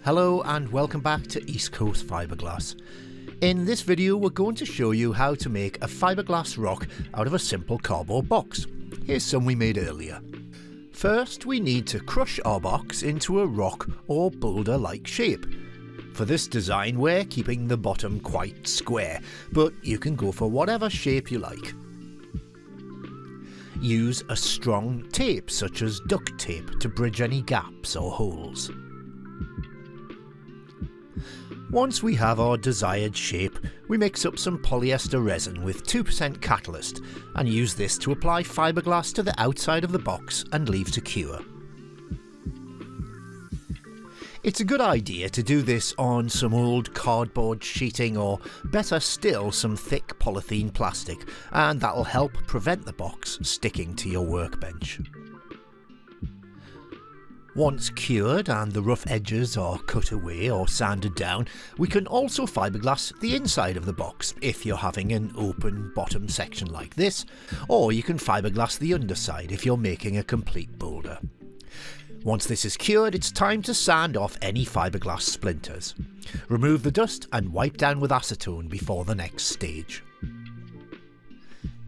Hello and welcome back to East Coast Fibreglass. In this video we're going to show you how to make a fiberglass rock out of a simple cardboard box. Here's some we made earlier. First we need to crush our box into a rock or boulder like shape. For this design we're keeping the bottom quite square, but you can go for whatever shape you like. Use a strong tape such as duct tape to bridge any gaps or holes. Once we have our desired shape, we mix up some polyester resin with 2% catalyst and use this to apply fiberglass to the outside of the box and leave to cure. It's a good idea to do this on some old cardboard sheeting or better still some thick polythene plastic, and that'll help prevent the box sticking to your workbench. Once cured and the rough edges are cut away or sanded down, we can also fiberglass the inside of the box if you're having an open bottom section like this, or you can fiberglass the underside if you're making a complete boulder. Once this is cured, it's time to sand off any fiberglass splinters. Remove the dust and wipe down with acetone before the next stage.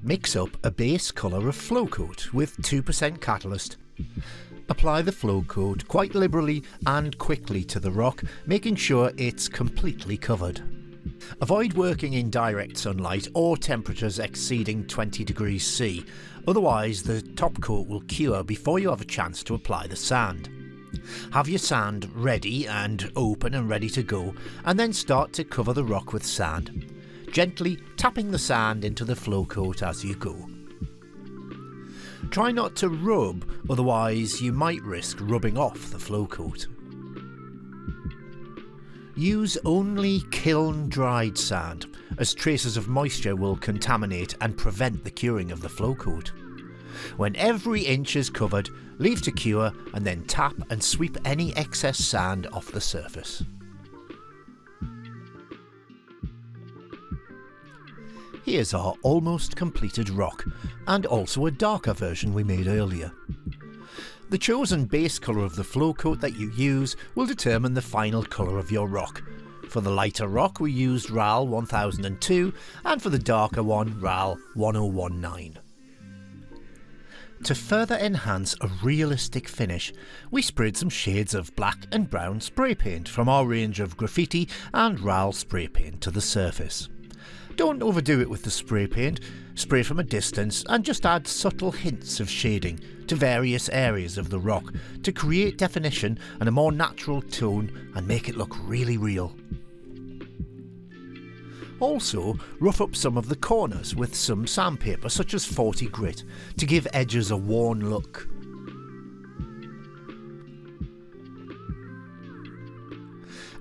Mix up a base colour of flow coat with 2% catalyst. Apply the flow coat quite liberally and quickly to the rock, making sure it's completely covered. Avoid working in direct sunlight or temperatures exceeding 20 degrees C, otherwise the top coat will cure before you have a chance to apply the sand. Have your sand ready and open and ready to go, and then start to cover the rock with sand, gently tapping the sand into the flow coat as you go. Try not to rub, otherwise you might risk rubbing off the flow coat. Use only kiln-dried sand, as traces of moisture will contaminate and prevent the curing of the flow coat. When every inch is covered, leave to cure and then tap and sweep any excess sand off the surface. Here's our almost completed rock, and also a darker version we made earlier. The chosen base colour of the flow coat that you use will determine the final colour of your rock. For the lighter rock we used RAL 1002 and for the darker one RAL 1019. To further enhance a realistic finish, we sprayed some shades of black and brown spray paint from our range of graffiti and RAL spray paint to the surface. Don't overdo it with the spray paint, spray from a distance and just add subtle hints of shading to various areas of the rock to create definition and a more natural tone and make it look really real. Also, rough up some of the corners with some sandpaper such as 40 grit to give edges a worn look.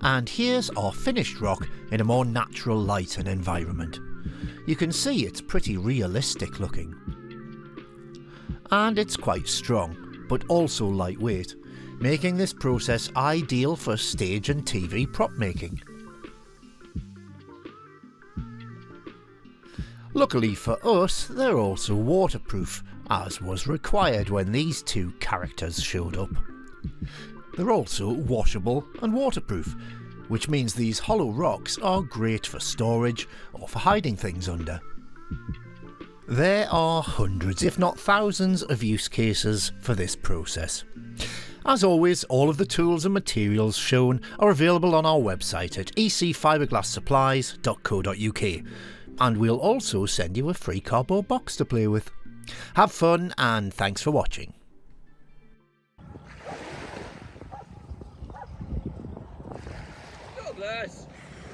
And here's our finished rock in a more natural light and environment. You can see it's pretty realistic looking. And it's quite strong, but also lightweight, making this process ideal for stage and TV prop making. Luckily for us, they're also waterproof, as was required when these two characters showed up. They're also washable and waterproof, which means these hollow rocks are great for storage or for hiding things under. There are hundreds, if not thousands, of use cases for this process. As always, all of the tools and materials shown are available on our website at ecfiberglasssupplies.co.uk, and we'll also send you a free cardboard box to play with. Have fun and thanks for watching. Douglas!